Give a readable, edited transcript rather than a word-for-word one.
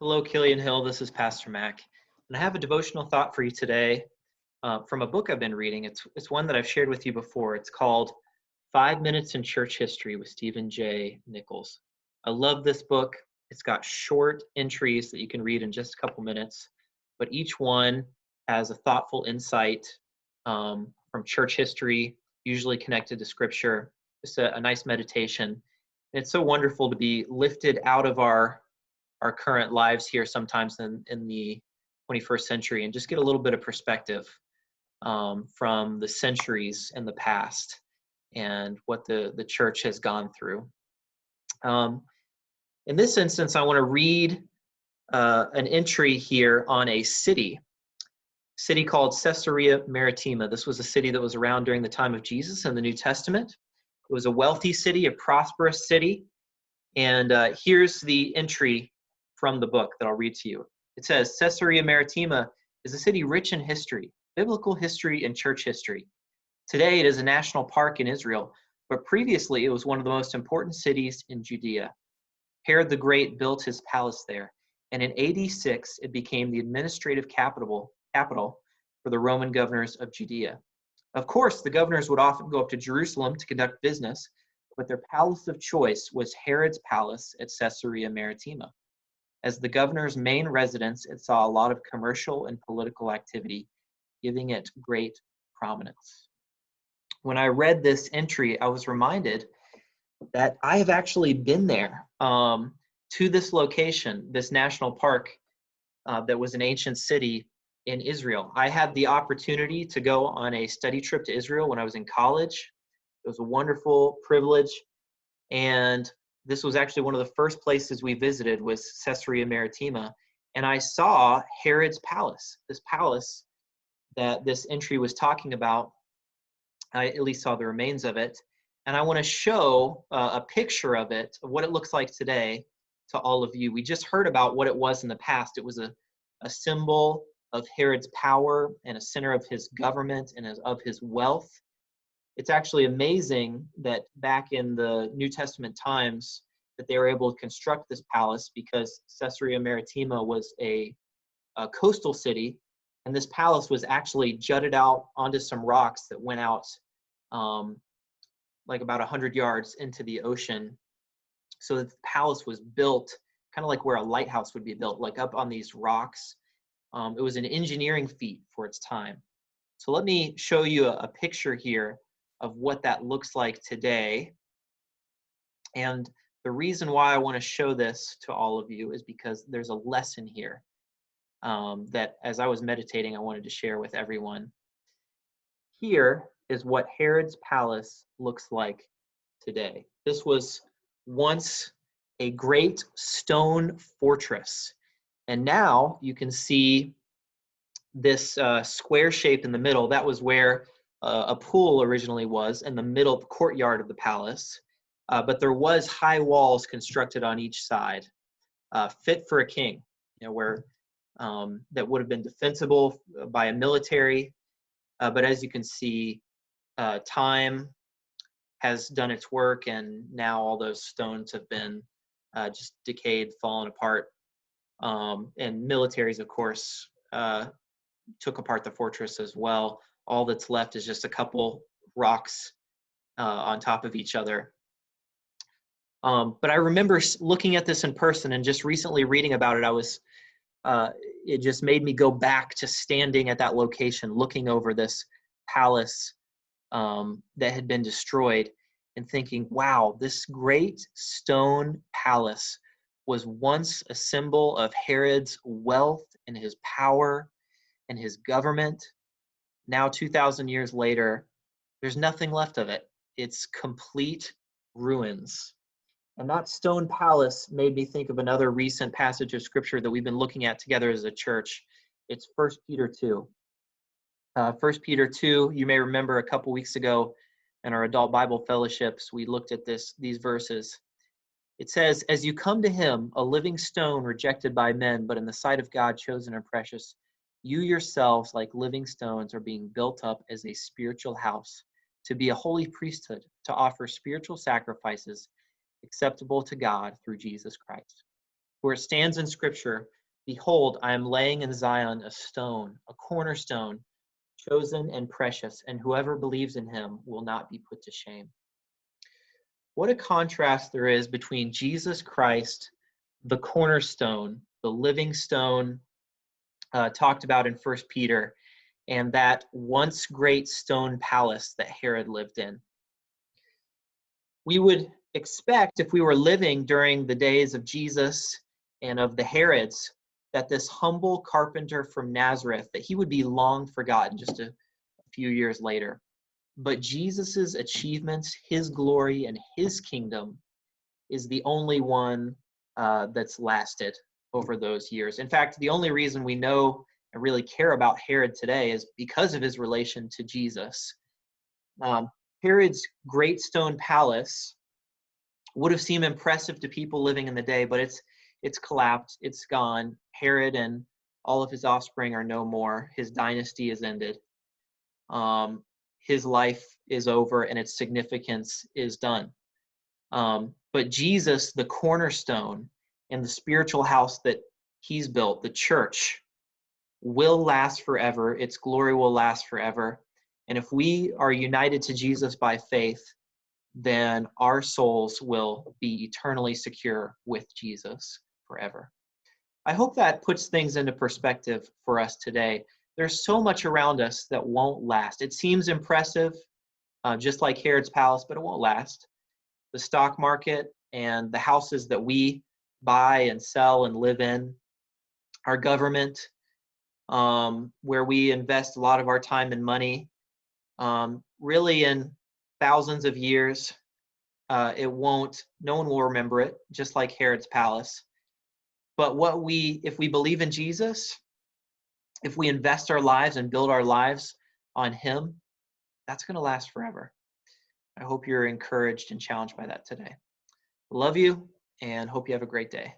Hello, Killian Hill. This is Pastor Mac, and I have a devotional thought for you today from a book I've been reading. It's one that I've shared with you before. It's called 5 Minutes in Church History with Stephen J. Nichols. I love this book. It's got short entries that you can read in just a couple minutes, but each one has a thoughtful insight from church history, usually connected to Scripture. Just a nice meditation. And it's so wonderful to be lifted out of our current lives here sometimes in the 21st century and just get a little bit of perspective from the centuries in the past and what the church has gone through. In this instance, I want to read an entry here on a city called Caesarea Maritima. This was a city that was around during the time of Jesus in the New Testament. It was a wealthy city, a prosperous city. And here's the entry from the book that I'll read to you. It says, Caesarea Maritima is a city rich in history, biblical history, and church history. Today it is a national park in Israel, but previously it was one of the most important cities in Judea. Herod the Great built his palace there, and in AD 6 it became the administrative capital for the Roman governors of Judea. Of course, the governors would often go up to Jerusalem to conduct business, but their palace of choice was Herod's palace at Caesarea Maritima. As the governor's main residence, it saw a lot of commercial and political activity, giving it great prominence. When I read this entry, I was reminded that I have actually been there to this location, this national park that was an ancient city in Israel. I had the opportunity to go on a study trip to Israel when I was in college. It was a wonderful privilege, and this was actually one of the first places we visited was Caesarea Maritima, and I saw Herod's palace, this palace that this entry was talking about. I at least saw the remains of it, and I want to show a picture of it, of what it looks like today to all of you. We just heard about what it was in the past. It was a symbol of Herod's power and a center of his government and of his wealth. It's actually amazing that back in the New Testament times that they were able to construct this palace because Caesarea Maritima was a coastal city, and this palace was actually jutted out onto some rocks that went out like about 100 yards into the ocean. So that the palace was built kind of like where a lighthouse would be built, like up on these rocks. It was an engineering feat for its time. So let me show you a picture here of what that looks like today. And the reason why I want to show this to all of you is because there's a lesson here that as I was meditating, I wanted to share with everyone. Here is what Herod's palace looks like today. This was once a great stone fortress. And now you can see this square shape in the middle. That was where a pool originally was in the middle of the courtyard of the palace, but there was high walls constructed on each side, fit for a king, where that would have been defensible by a military. But as you can see, time has done its work, and now all those stones have been just decayed, fallen apart. And militaries, of course, took apart the fortress as well. All that's left is just a couple rocks on top of each other. But I remember looking at this in person and just recently reading about it. It just made me go back to standing at that location, looking over this palace that had been destroyed and thinking, wow, this great stone palace was once a symbol of Herod's wealth and his power and his government. Now, 2,000 years later, there's nothing left of it. It's complete ruins. And that stone palace made me think of another recent passage of scripture that we've been looking at together as a church. It's 1 Peter 2. 1 Peter 2, you may remember a couple weeks ago in our adult Bible fellowships, we looked at these verses. It says, as you come to him, a living stone rejected by men, but in the sight of God chosen and precious, you yourselves, like living stones, are being built up as a spiritual house, to be a holy priesthood, to offer spiritual sacrifices acceptable to God through Jesus Christ. where it stands in Scripture, "Behold, I am laying in Zion a stone, a cornerstone, chosen and precious, and whoever believes in him will not be put to shame." What a contrast there is between Jesus Christ, the cornerstone, the living stone talked about in 1 Peter, and that once great stone palace that Herod lived in. We would expect, if we were living during the days of Jesus and of the Herods, that this humble carpenter from Nazareth, that he would be long forgotten just a few years later. But Jesus's achievements, his glory, and his kingdom is the only one that's lasted over those years. In fact, the only reason we know and really care about Herod today is because of his relation to Jesus. Herod's great stone palace would have seemed impressive to people living in the day, but it's collapsed, it's gone. Herod and all of his offspring are no more. His dynasty is ended. His life is over and its significance is done. But Jesus, the cornerstone, and the spiritual house that he's built, the church, will last forever. Its glory will last forever. And if we are united to Jesus by faith, then our souls will be eternally secure with Jesus forever. I hope that puts things into perspective for us today. There's so much around us that won't last. It seems impressive, just like Herod's palace, but it won't last. The stock market and the houses that we buy and sell and live in, our government, where we invest a lot of our time and money, really in thousands of years, no one will remember it, just like Herod's palace. But if we believe in Jesus, if we invest our lives and build our lives on him, that's going to last forever. I hope you're encouraged and challenged by that today. Love you and hope you have a great day.